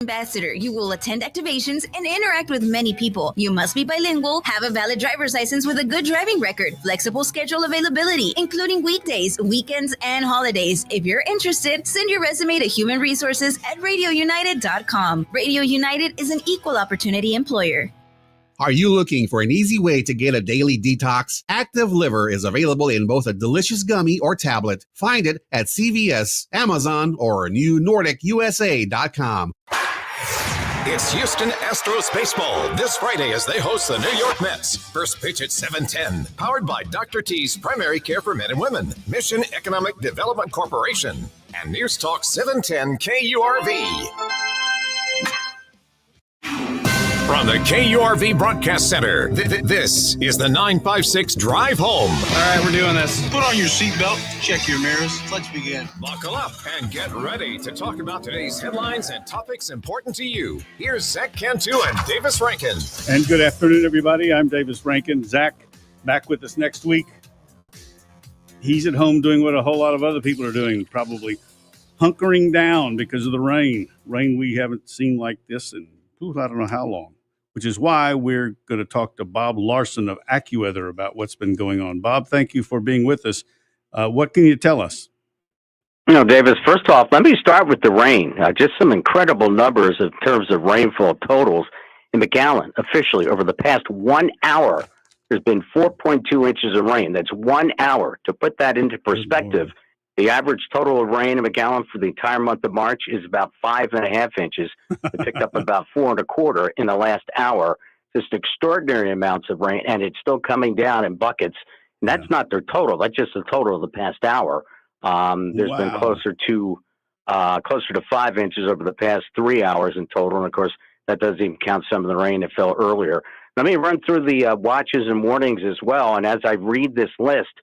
Ambassador, you will attend activations and interact with many people. You must be bilingual, have a valid driver's license with a good driving record, flexible schedule availability, including weekdays, weekends, and holidays. If you're interested, send your resume to Human Resources at RadioUnited.com. Radio United is an equal opportunity employer. Are you looking for an easy way to get a daily detox? Active Liver is available in both a delicious gummy or tablet. Find it at CVS, Amazon, or NewNordicUSA.com. It's Houston Astros baseball this Friday as they host the New York Mets. First pitch at 7:10. Powered by Dr. T's Primary Care for Men and Women, Mission Economic Development Corporation, and News Talk 710 KURV. From the KURV Broadcast Center, this is the 956 Drive Home. All right, we're doing this. Put on your seatbelt, check your mirrors. Let's begin. Buckle up and get ready to talk about today's headlines and topics important to you. Here's Zach Cantu and Davis Rankin. And good afternoon, everybody. I'm Davis Rankin. Zach, back with us next week. He's at home doing what a whole lot of other people are doing, probably hunkering down because of the rain. Rain we haven't seen like this in, I don't know how long. Which is why we're going to talk to Bob Larson of AccuWeather about what's been going on. Bob, thank you for being with us. What can you tell us? Davis, first off, let me start with the rain. Just some incredible numbers in terms of rainfall totals. In McAllen, officially, over the past 1 hour, there's been 4.2 inches of rain. That's 1 hour. To put that into perspective, the average total of rain in McAllen for the entire month of March is about 5.5 inches. It picked up about 4.25 in the last hour. Just extraordinary amounts of rain, and it's still coming down in buckets. And that's not their total. That's just the total of the past hour. There's been closer to 5 inches over the past 3 hours in total. And of course, that doesn't even count some of the rain that fell earlier. Let me run through the watches and warnings as well. And as I read this list,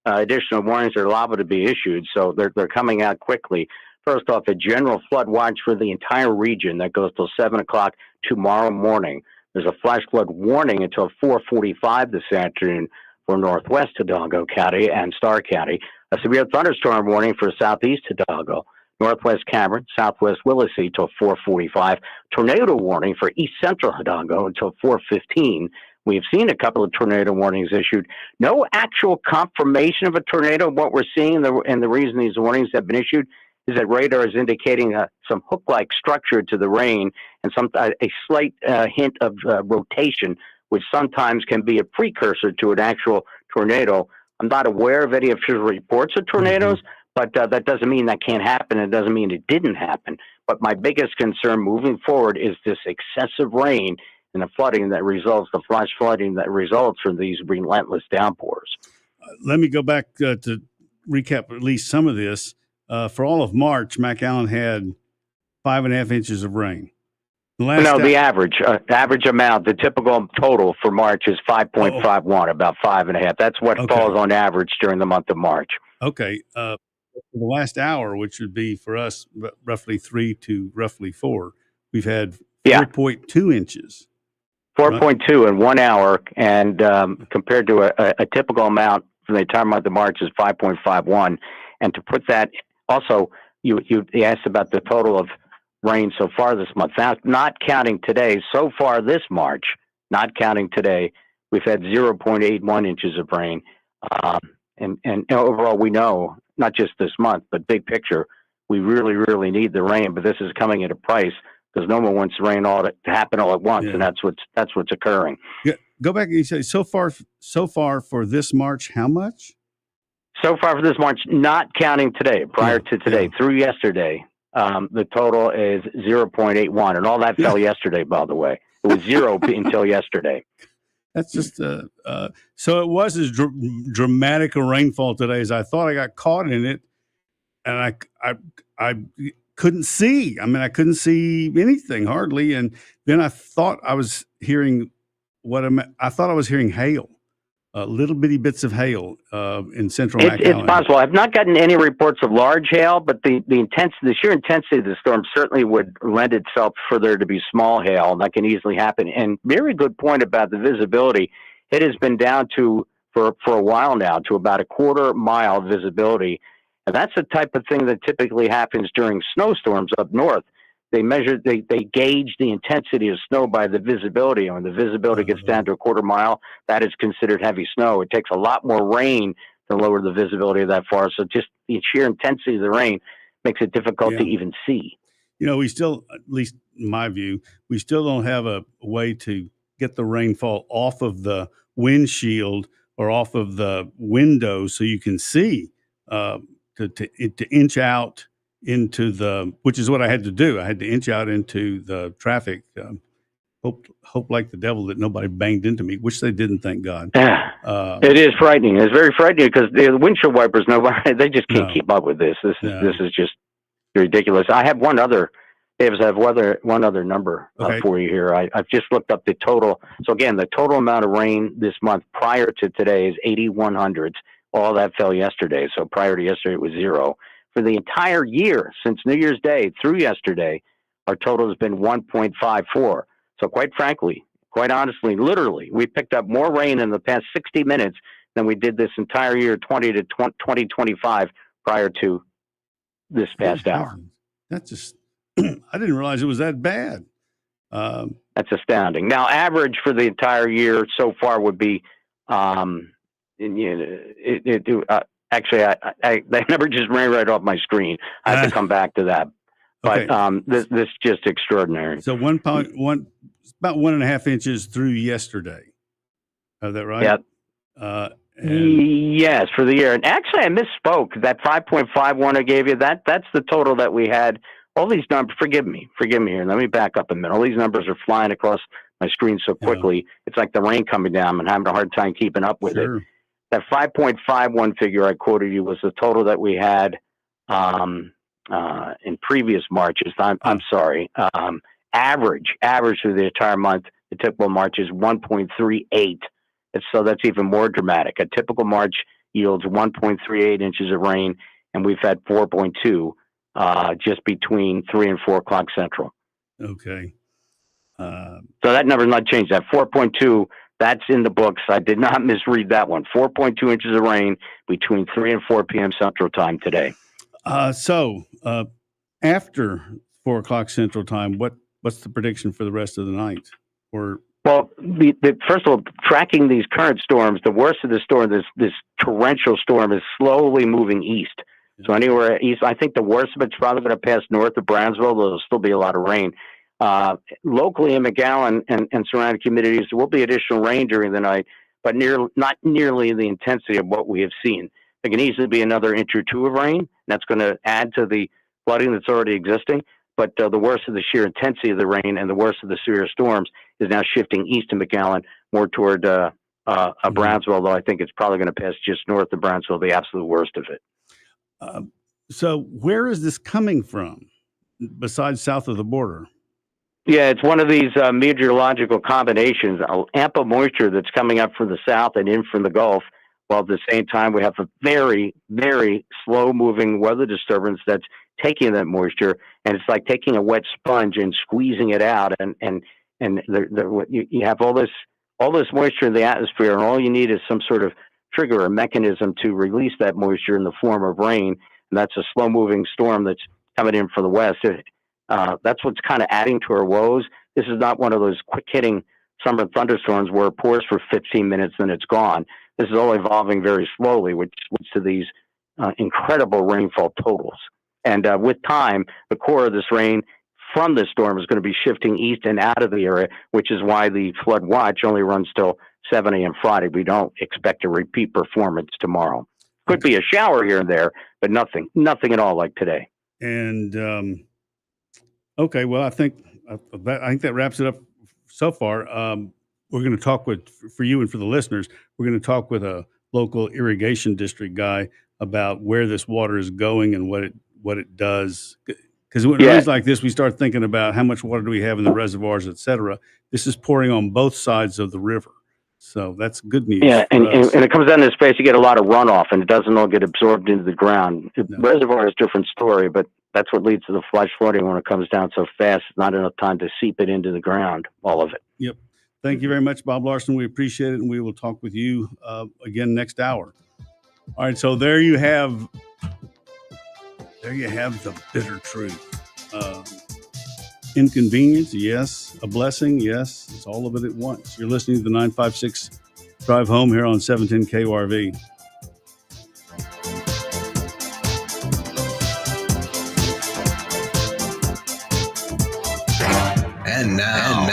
additional warnings are liable to be issued, so they're coming out quickly. First off, a general flood watch for the entire region that goes till 7 o'clock tomorrow morning. There's a flash flood warning until 4:45 this afternoon for northwest Hidalgo County and Starr County. A severe thunderstorm warning for southeast Hidalgo, northwest Cameron, southwest Willacy till 4:45. Tornado warning for east central Hidalgo until 4:15. We've seen a couple of tornado warnings issued. No actual confirmation of a tornado. What we're seeing and the reason these warnings have been issued is that radar is indicating some hook-like structure to the rain and a slight hint of rotation, which sometimes can be a precursor to an actual tornado. I'm not aware of any official reports of tornadoes, but that doesn't mean that can't happen. It doesn't mean it didn't happen. But my biggest concern moving forward is this excessive rain and the flooding that results, the flash flooding that results from these relentless downpours. Let me go back to recap at least some of this. For all of March, McAllen had 5.5 inches of rain. The average amount, the typical total for March is 5.51, about 5.5. That's what falls on average during the month of March. Okay. For the last hour, which would be for us roughly 3 to roughly 4, we've had 4.2 inches. 4.2 in 1 hour, and compared to a typical amount for the entire month of March is 5.51. And to put that, also, you asked about the total of rain so far this month. Now, not counting today, so far this March, not counting today, we've had 0.81 inches of rain. And overall, we know, not just this month, but big picture, we really, really need the rain, but this is coming at a price, because no one wants the rain to happen all at once, and that's what's occurring. Yeah, go back and you say so far for this March, how much? So far for this March, not counting today, prior to today, through yesterday, the total is 0.81, and all that fell yesterday. By the way, it was zero until yesterday. That's just so it was as dramatic a rainfall today as I thought. I got caught in it, and I couldn't see. I mean, I couldn't see anything hardly. And then I thought I was hearing I thought I was hearing hail, little bitty bits of hail in central McAllen. It's possible. I've not gotten any reports of large hail, but the sheer intensity of the storm certainly would lend itself for there to be small hail, and that can easily happen. And very good point about the visibility. It has been down to, for a while now, to about a quarter-mile visibility. And that's the type of thing that typically happens during snowstorms up north. they gauge the intensity of snow by the visibility. And when the visibility gets down to a quarter mile, that is considered heavy snow. It takes a lot more rain to lower the visibility that far. So just the sheer intensity of the rain makes it difficult to even see. We still, at least in my view, we still don't have a way to get the rainfall off of the windshield or off of the window so you can see, to inch out into which is what I had to do. I had to inch out into the traffic. Hope like the devil that nobody banged into me, which they didn't, thank God. It is frightening. It's very frightening because the windshield wipers, they just can't keep up with this. This is just ridiculous. I have one other, Davis, one other number for you here. I've just looked up the total. So again, the total amount of rain this month prior to today is 8,100. All that fell yesterday. So prior to yesterday, it was 0. For the entire year, since New Year's Day through yesterday, our total has been 1.54. So quite frankly, quite honestly, literally, we picked up more rain in the past 60 minutes than we did this entire year, 2025, prior to this past hour. That's just, I didn't realize it was that bad. That's astounding. Now, average for the entire year so far would be, actually, that number just ran right off my screen. I have to come back to that. But this is just extraordinary. So about 1.5 inches through yesterday. Is that right? Yep. Yes, for the year. And actually, I misspoke. That 5.51 I gave you, that's the total that we had. All these numbers, forgive me here. Let me back up a minute. All these numbers are flying across my screen so quickly. Yeah. It's like the rain coming down and having a hard time keeping up with it. That 5.51 figure I quoted you was the total that we had in previous Marches. I'm sorry. Average for the entire month, the typical March is 1.38. So that's even more dramatic. A typical March yields 1.38 inches of rain, and we've had 4.2 just between 3 and 4 o'clock Central. Okay. So that number's not changed. That 4.2, that's in the books. I did not misread that one. 4.2 inches of rain between 3 and 4 p.m. Central Time today. So after 4 o'clock Central Time, what's the prediction for the rest of the night? Well, first of all, tracking these current storms, the worst of the storm, this torrential storm is slowly moving east. So anywhere east, I think the worst of it's probably going to pass north of Brownsville. There'll still be a lot of rain. Locally in McAllen and surrounding communities, there will be additional rain during the night, but not nearly the intensity of what we have seen. There can easily be another inch or two of rain. That's going to add to the flooding that's already existing. But the worst of the sheer intensity of the rain and the worst of the severe storms is now shifting east to McAllen, more toward Brownsville, although I think it's probably going to pass just north of Brownsville, the absolute worst of it. So where is this coming from besides south of the border? Yeah, it's one of these meteorological combinations, ample moisture that's coming up from the south and in from the Gulf, while at the same time we have a very, very slow-moving weather disturbance that's taking that moisture, and it's like taking a wet sponge and squeezing it out, and you have all this moisture in the atmosphere, and all you need is some sort of trigger or mechanism to release that moisture in the form of rain, and that's a slow-moving storm that's coming in from the west. That's what's kind of adding to our woes. This is not one of those quick-hitting summer thunderstorms where it pours for 15 minutes and it's gone. This is all evolving very slowly, which leads to these incredible rainfall totals. And with time, the core of this rain from this storm is going to be shifting east and out of the area, which is why the flood watch only runs till 7 a.m. Friday. We don't expect a repeat performance tomorrow. Could be a shower here and there, but nothing at all like today. And okay, well, I think that wraps it up so far. We're going to talk for you and for the listeners, we're going to talk with a local irrigation district guy about where this water is going and what it does. Because when it rains like this, we start thinking about how much water do we have in the reservoirs, et cetera. This is pouring on both sides of the river. So that's good news. Yeah, and it comes down to this place, you get a lot of runoff, and it doesn't all get absorbed into the ground. The reservoir is a different story, but that's what leads to the flash flooding when it comes down so fast. Not enough time to seep it into the ground, all of it. Yep. Thank you very much, Bob Larson. We appreciate it, and we will talk with you again next hour. All right, so there you have the bitter truth. Inconvenience, yes. A blessing, yes. It's all of it at once. You're listening to the 956 Drive Home here on 710 KORV. And now